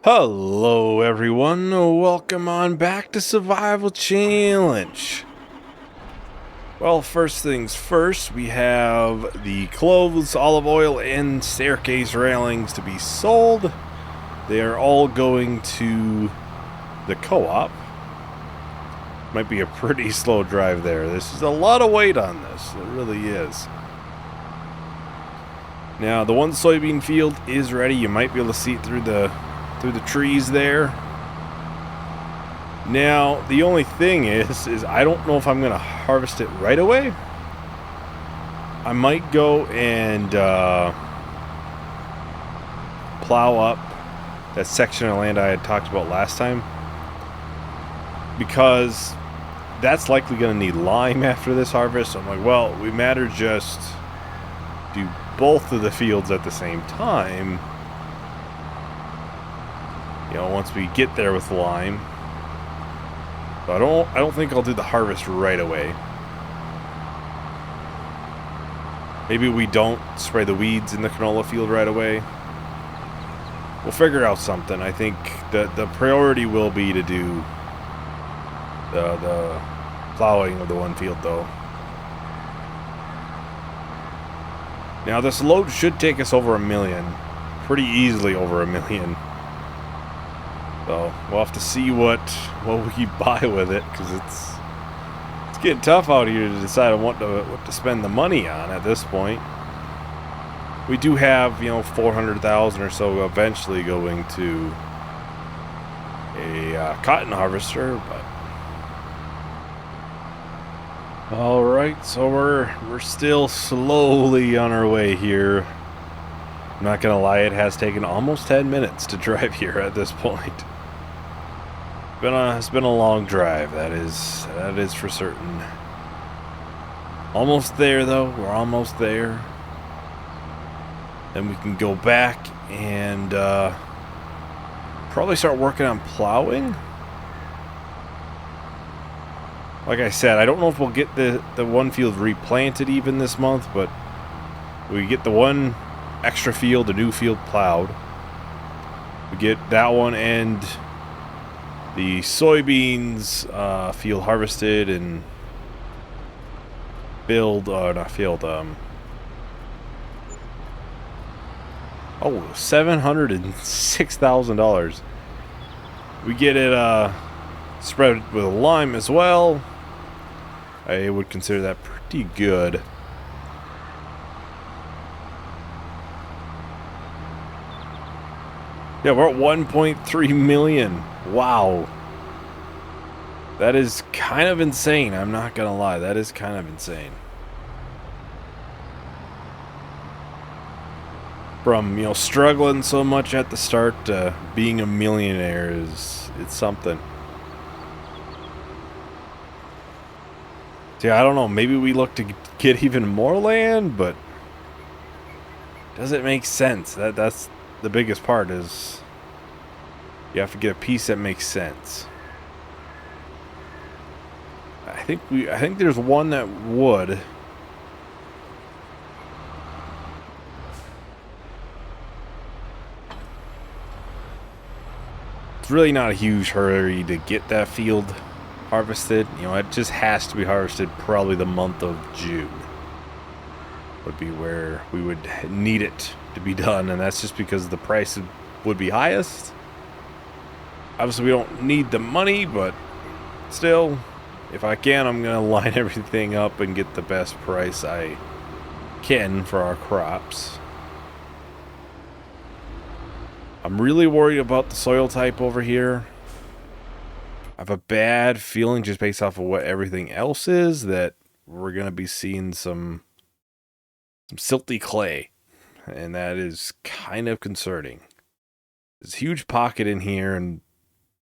Hello everyone, welcome on back to Survival Challenge. Well, first things first, we have the clothes, olive oil, and staircase railings to be sold. They are all going to the co-op. Might be a pretty slow drive there. This is a lot of weight on this, it really is. Now, the one soybean field is ready. You might be able to see it through the trees there. Now, the only thing is I don't know if I'm going to harvest it right away. I might go and plow up that section of land I had talked about last time, because that's likely going to need lime after this harvest. So I'm like, well, we matter just do both of the fields at the same time. You know, once we get there with lime. So I don't think I'll do the harvest right away. Maybe we don't spray the weeds in the canola field right away. We'll figure out something. I think the priority will be to do the plowing of the one field, though. Now, this load should take us over 1 million. Pretty easily over 1 million. So we'll have to see what we buy with it, because it's getting tough out here to decide on what to spend the money on at this point. We do have, 400,000 or so eventually going to a cotton harvester, but all right. So we're still slowly on our way here. I'm not gonna lie, it has taken almost 10 minutes to drive here at this point. It's been a long drive, that is for certain. Almost there though, we're almost there. Then we can go back and probably start working on plowing. Like I said, I don't know if we'll get the one field replanted even this month, but we get the one extra field, a new field plowed. We get that one and the soybeans field harvested and $706,000. We get it spread with a lime as well. I would consider that pretty good. Yeah, we're at 1.3 million. Wow. That is kind of insane. I'm not gonna lie. That is kind of insane. From, struggling so much at the start to being a millionaire it's something. See, I don't know. Maybe we look to get even more land, but does it make sense? That's the biggest part, is you have to get a piece that makes sense. I think there's one that would. It's really not a huge hurry to get that field harvested. It just has to be harvested probably the month of June. Would be where we would need it to be done, and that's just because the price would be highest. Obviously, we don't need the money, but still, if I can, I'm going to line everything up and get the best price I can for our crops. I'm really worried about the soil type over here. I have a bad feeling, just based off of what everything else is, that we're going to be seeing some silty clay, and that is kind of concerning. There's a huge pocket in here, and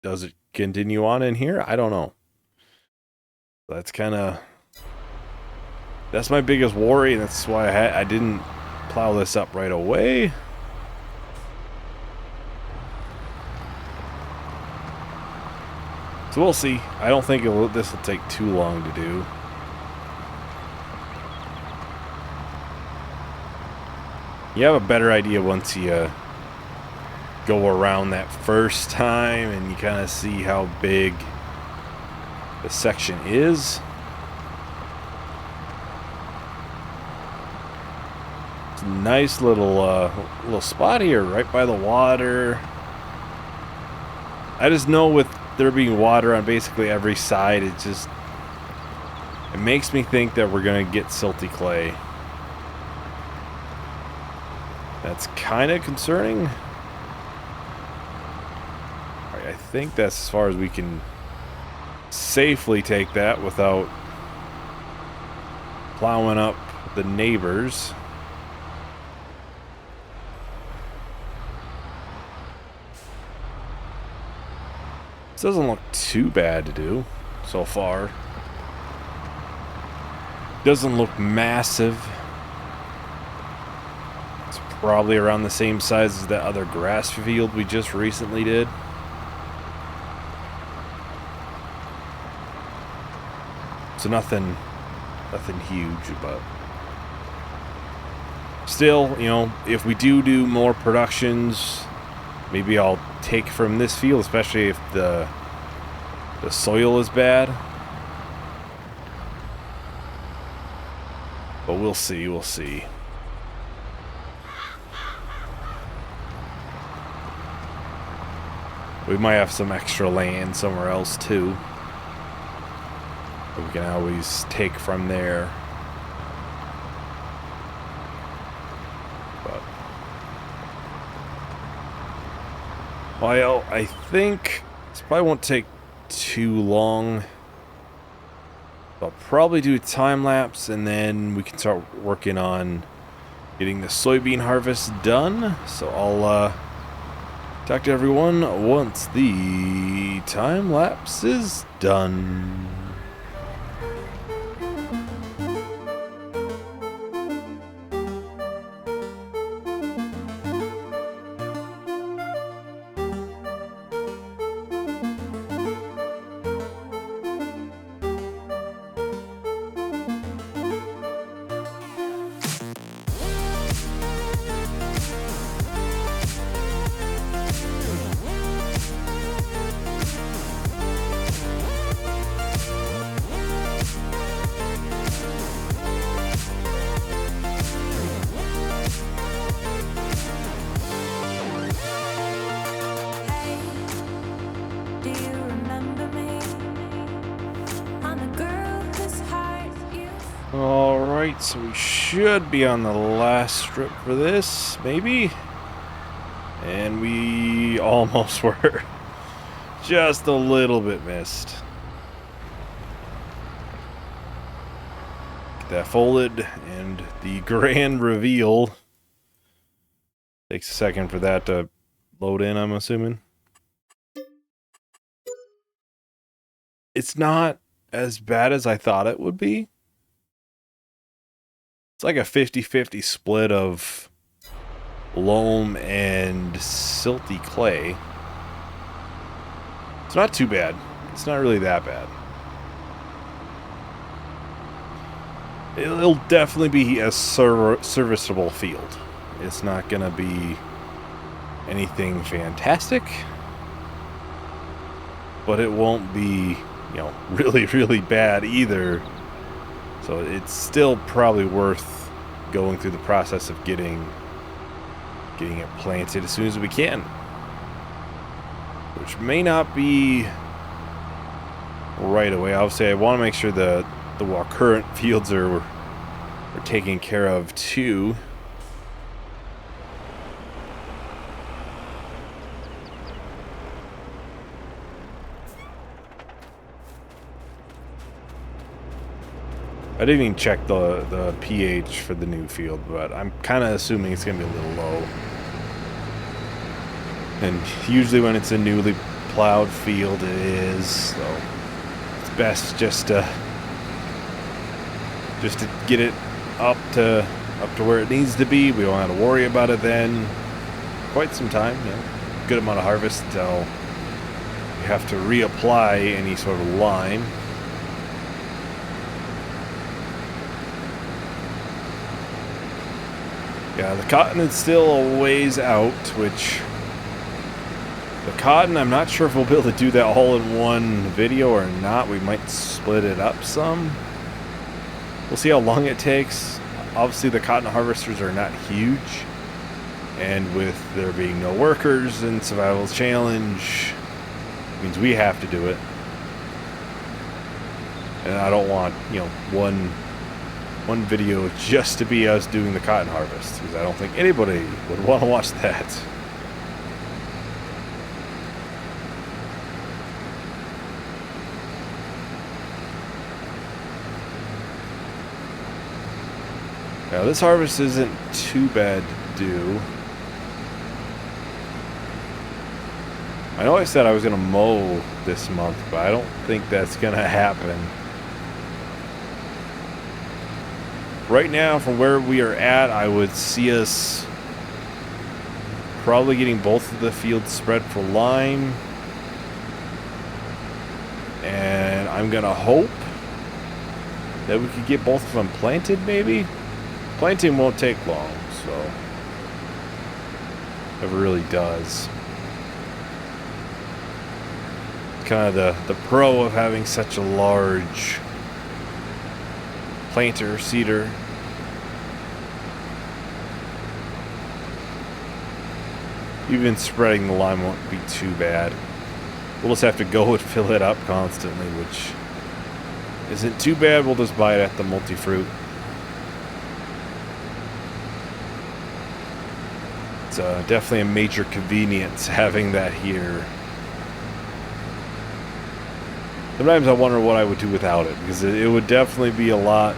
does it continue on in here? I don't know. That's my biggest worry, and that's why I didn't plow this up right away. So we'll see. I don't think this will take too long to do. You have a better idea once you go around that first time and you kind of see how big the section is. It's a nice little spot here right by the water. I just know with there being water on basically every side, it makes me think that we're gonna get silty clay. That's kind of concerning. Alright, I think that's as far as we can safely take that without plowing up the neighbors. This doesn't look too bad to do so far. Doesn't look massive. It's probably around the same size as that other grass field we just recently did. So nothing huge, but still, you know, if we do more productions, maybe I'll take from this field, especially if the soil is bad. But we'll see, we'll see. We might have some extra land somewhere else too. We can always take from there. But well, I think this probably won't take too long. I'll probably do a time lapse and then we can start working on getting the soybean harvest done. So I'll talk to everyone once the time lapse is done. Alright, so we should be on the last strip for this, maybe? And we almost were. Just a little bit missed. Get that folded, and the grand reveal. Takes a second for that to load in, I'm assuming. It's not as bad as I thought it would be. It's like a 50-50 split of loam and silty clay. It's not too bad. It's not really that bad. It'll definitely be a serviceable field. It's not going to be anything fantastic. But it won't be, you know, really, really bad either. So it's still probably worth going through the process of getting it planted as soon as we can. Which may not be right away. Obviously, I want to make sure the current fields are taken care of too. I didn't even check the pH for the new field, but I'm kind of assuming it's going to be a little low. And usually when it's a newly plowed field, it is. So it's best just to get it up to where it needs to be. We won't have to worry about it then. Quite some time, you know, good amount of harvest until you have to reapply any sort of lime. Yeah, the cotton is still a ways out, which The cotton, I'm not sure if we'll be able to do that all in one video or not. We might split it up some. We'll see how long it takes. Obviously, the cotton harvesters are not huge. And with there being no workers in Survival Challenge, it means we have to do it. And I don't want, you know, one video just to be us doing the cotton harvest, because I don't think anybody would want to watch that. Now this harvest isn't too bad to do. I know I said I was going to mow this month, but I don't think that's going to happen. Right now, from where we are at, I would see us probably getting both of the fields spread for lime. And I'm going to hope that we could get both of them planted, maybe? Planting won't take long, so never really does. Kind of the pro of having such a large planter, seeder. Even spreading the lime won't be too bad. We'll just have to go and fill it up constantly, which isn't too bad. We'll just buy it at the multi-fruit. It's definitely a major convenience having that here. Sometimes I wonder what I would do without it, because it would definitely be a lot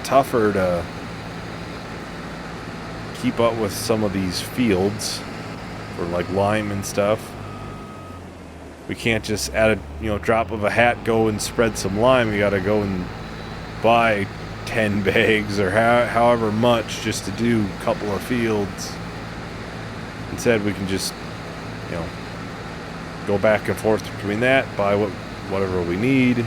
tougher to keep up with some of these fields for like lime and stuff. We can't just at a drop of a hat go and spread some lime. You got to go and buy 10 bags or however much just to do a couple of fields. Instead, we can just go back and forth between that, buy whatever we need.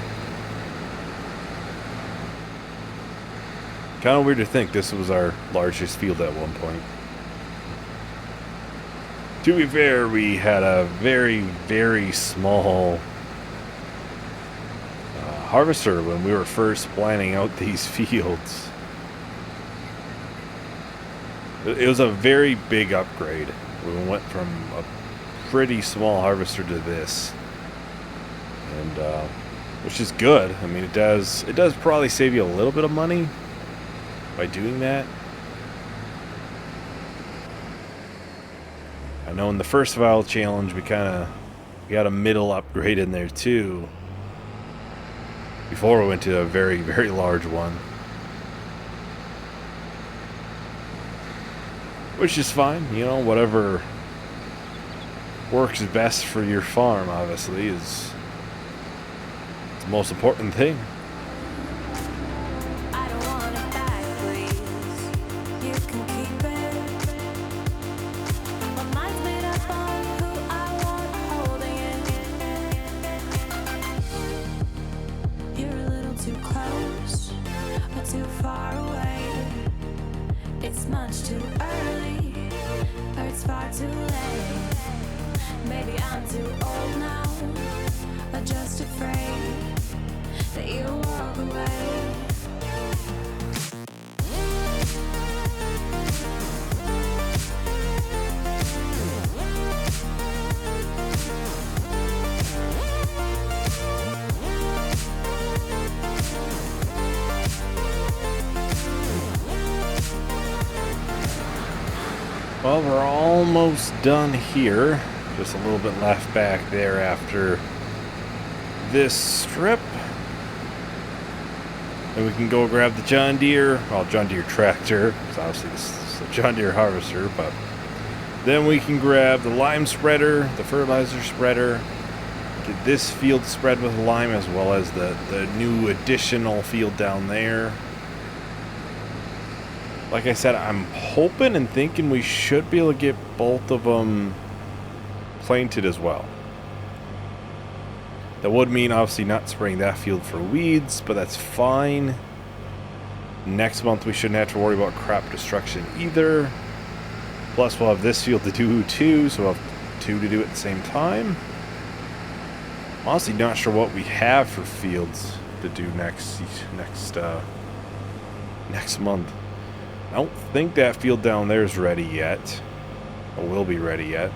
Kind of weird to think this was our largest field at one point. To be fair, we had a very, very small harvester when we were first planning out these fields. It was a very big upgrade. We went from a pretty small harvester to this. And which is good. I mean, it does probably save you a little bit of money by doing that. I know in the first Survival Challenge we got a middle upgrade in there too before we went to a very, very large one, which is fine. Whatever works best for your farm, obviously, is the most important thing. Well, we're almost done here. Just a little bit left back there after this strip. And we can go grab the John Deere tractor, because obviously this is a John Deere harvester, but then we can grab the lime spreader, the fertilizer spreader, get this field spread with lime, as well as the new additional field down there. Like I said, I'm hoping and thinking we should be able to get both of them planted as well. That would mean obviously not spraying that field for weeds, but that's fine. Next month we shouldn't have to worry about crop destruction either. Plus we'll have this field to do too, so we'll have two to do at the same time. Honestly, not sure what we have for fields to do next month. I don't think that field down there is ready yet. Or will be ready yet.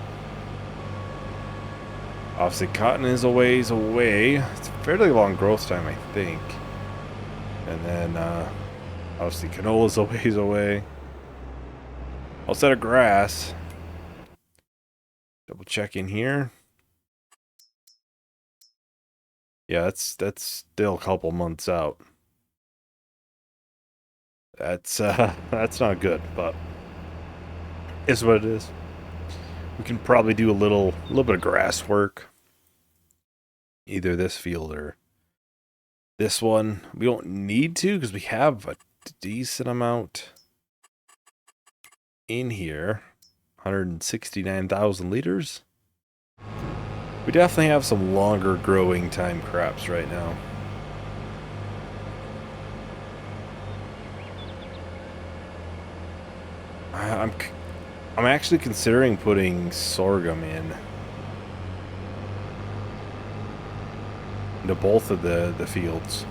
Obviously, cotton is a ways away. It's a fairly long growth time, I think. And then, obviously, canola's a ways away. Outside of grass. Double check in here. Yeah, that's still a couple months out. That's not good, but it's what it is. We can probably do a little bit of grass work. Either this field or this one. We don't need to because we have a decent amount in here. 169,000 liters. We definitely have some longer growing time crops right now. I'm actually considering putting sorghum into both of the fields.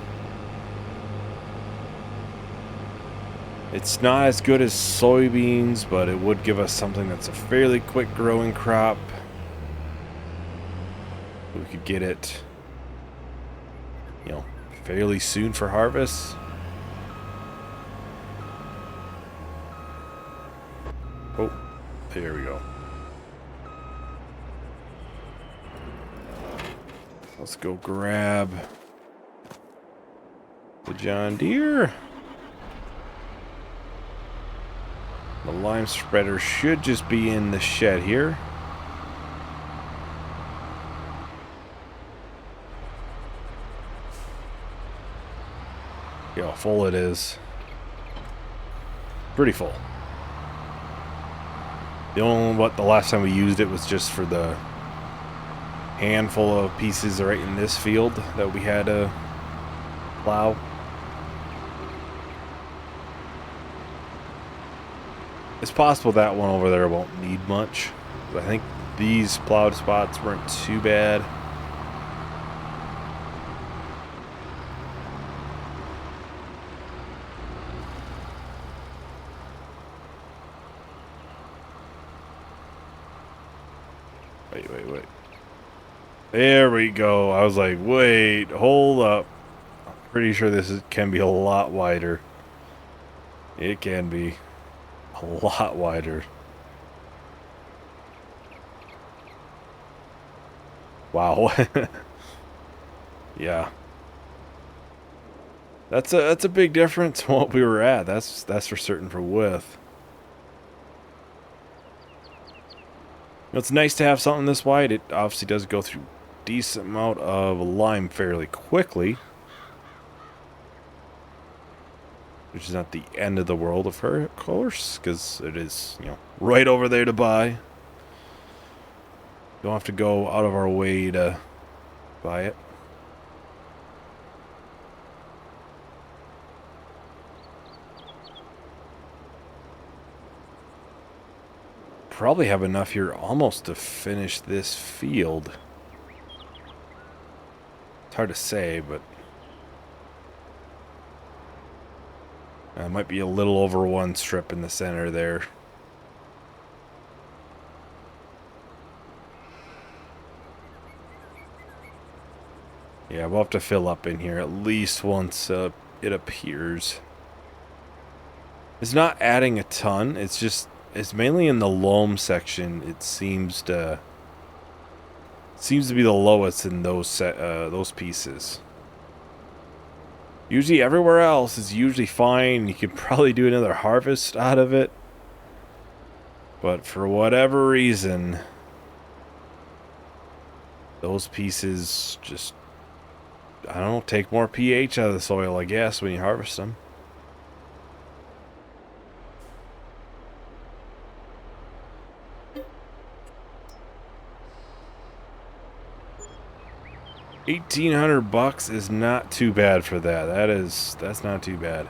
It's not as good as soybeans, but it would give us something that's a fairly quick growing crop. We could get it, you know, fairly soon for harvest. Oh, there we go. Let's go grab the John Deere. The lime spreader should just be in the shed here. Yeah, full it is. Pretty full. The last time we used it was just for the handful of pieces right in this field that we had to plow. It's possible that one over there won't need much. But I think these plowed spots weren't too bad. Wait. There we go. I was like, wait, hold up. I'm pretty sure can be a lot wider. It can be a lot wider. Wow. Yeah. That's a big difference from what we were at. That's for certain for width. It's nice to have something this wide. It obviously does go through a decent amount of lime fairly quickly. Which is not the end of the world of course, because it is, you know, right over there to buy. Don't have to go out of our way to buy it. Probably have enough here almost to finish this field. It's hard to say, but might be a little over one strip in the center there. Yeah, we'll have to fill up in here at least once it appears. It's not adding a ton. It's mainly in the loam section. It seems to be the lowest in those pieces. Usually everywhere else is usually fine. You could probably do another harvest out of it. But for whatever reason, those pieces just, I don't know, take more pH out of the soil, I guess, when you harvest them. $1,800 is not too bad for that. That's not too bad.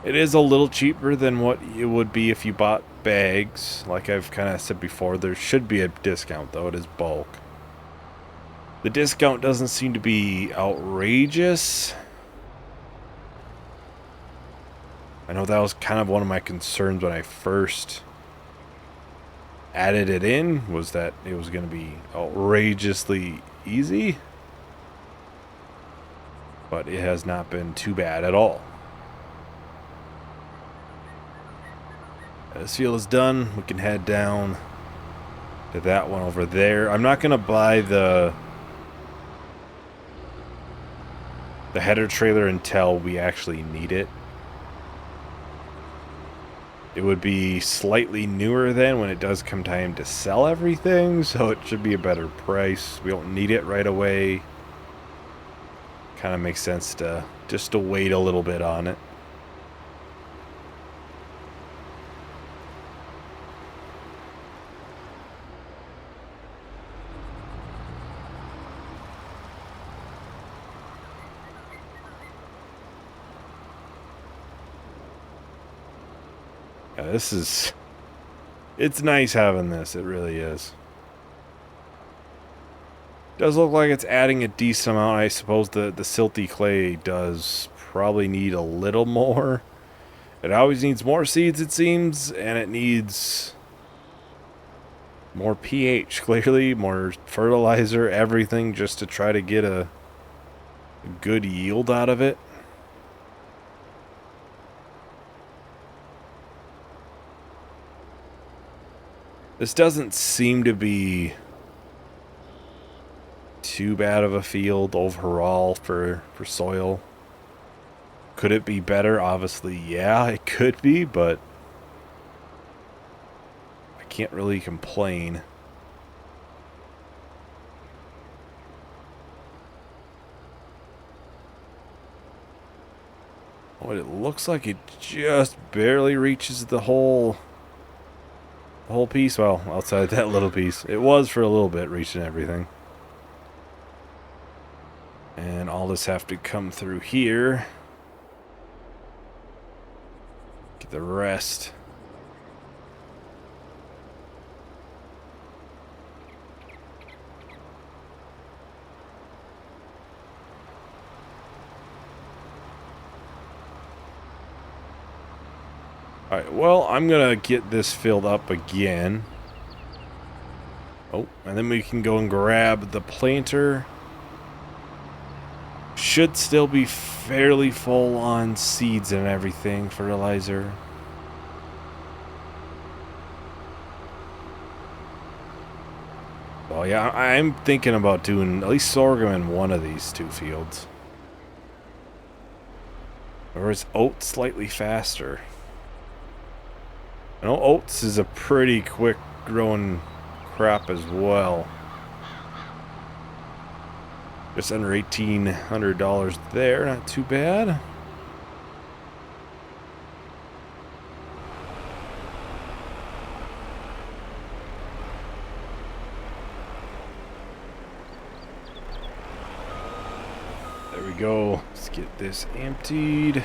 It is a little cheaper than what it would be if you bought bags. Like I've kind of said before, there should be a discount, though it is bulk. The discount doesn't seem to be outrageous. I know that was kind of one of my concerns when I first added it in, was that it was going to be outrageously easy. But it has not been too bad at all. This field is done. We can head down to that one over there. I'm not going to buy the header trailer until we actually need it. It would be slightly newer then when it does come time to sell everything, so it should be a better price. We don't need it right away. Kind of makes sense to just to wait a little bit on it. Yeah, it's nice having this, it really is. Does look like it's adding a decent amount. I suppose the silty clay does probably need a little more. It always needs more seeds, it seems, and it needs more pH, clearly, more fertilizer, everything, just to try to get a good yield out of it. This doesn't seem to be too bad of a field overall for soil. Could it be better? Obviously, yeah, it could be, but I can't really complain. Oh, it looks like it just barely reaches the whole piece. Well, outside that little piece. It was for a little bit reaching everything. And all this have to come through here. Get the rest. Alright, well, I'm gonna get this filled up again. Oh, and then we can go and grab the planter. Should still be fairly full on seeds and everything, fertilizer. Oh yeah, I'm thinking about doing at least sorghum in one of these two fields. Or is oats slightly faster? I know oats is a pretty quick growing crop as well. Just under $1,800 there, not too bad. There we go. Let's get this emptied.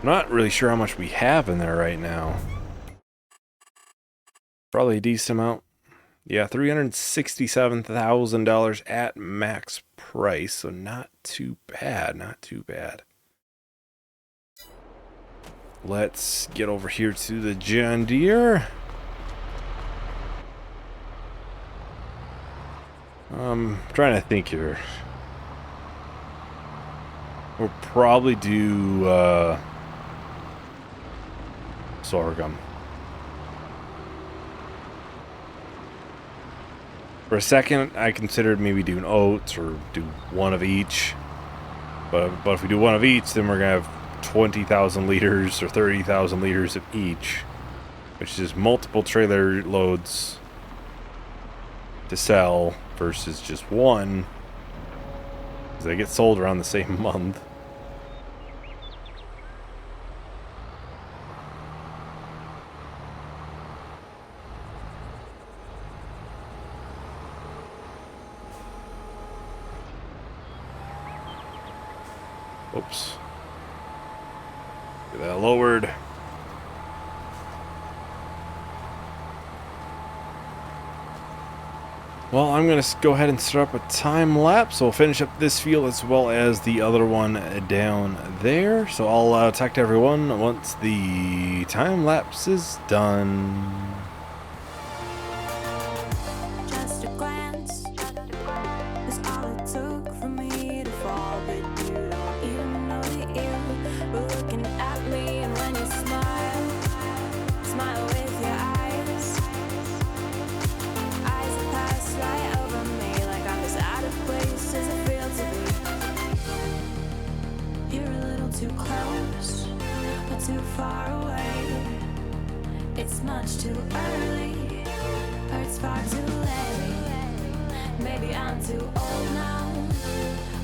I'm not really sure how much we have in there right now. Probably a decent amount. Yeah, $367,000 at max price, so not too bad, not too bad. Let's get over here to the John Deere. I'm trying to think here. We'll probably do sorghum. For a second, I considered maybe doing oats or do one of each. But if we do one of each, then we're going to have 20,000 liters or 30,000 liters of each, which is multiple trailer loads to sell versus just one, because they get sold around the same month. Oops. Get that lowered. Well, I'm going to go ahead and start up a time lapse. So we'll finish up this field as well as the other one down there. So I'll talk to everyone once the time lapse is done. Just a glance is all it took for me to fall, but you don't even know that you were looking at me. And when you smile, smile with your eyes that pass right over me, like I'm as out of place as it feels to be. You're a little too close, but too far away. It's much too early, or it's far too late. Maybe I'm too old now,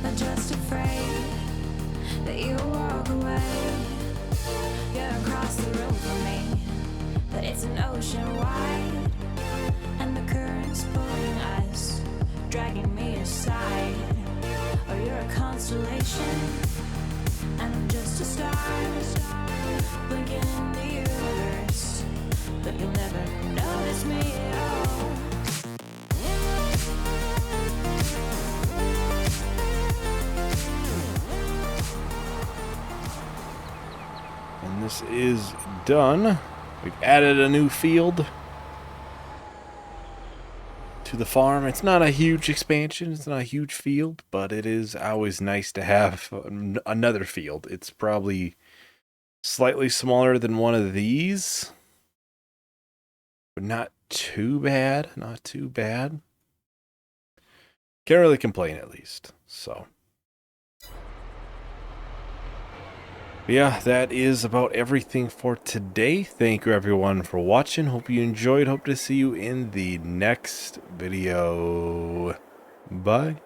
I'm just afraid that you'll walk away. You're across the room from me, but it's an ocean wide, and the current's pulling us, dragging me aside. Or you're a constellation, and I'm just a star, blinking in the universe, but you'll never notice me at all. And this is done. We've added a new field to the farm. It's not a huge expansion. It's not a huge field, but it is always nice to have another field. It's probably slightly smaller than one of these, but not too bad. Not too bad. Can't really complain, at least. So, yeah, that is about everything for today. Thank you, everyone, for watching. Hope you enjoyed. Hope to see you in the next video. Bye.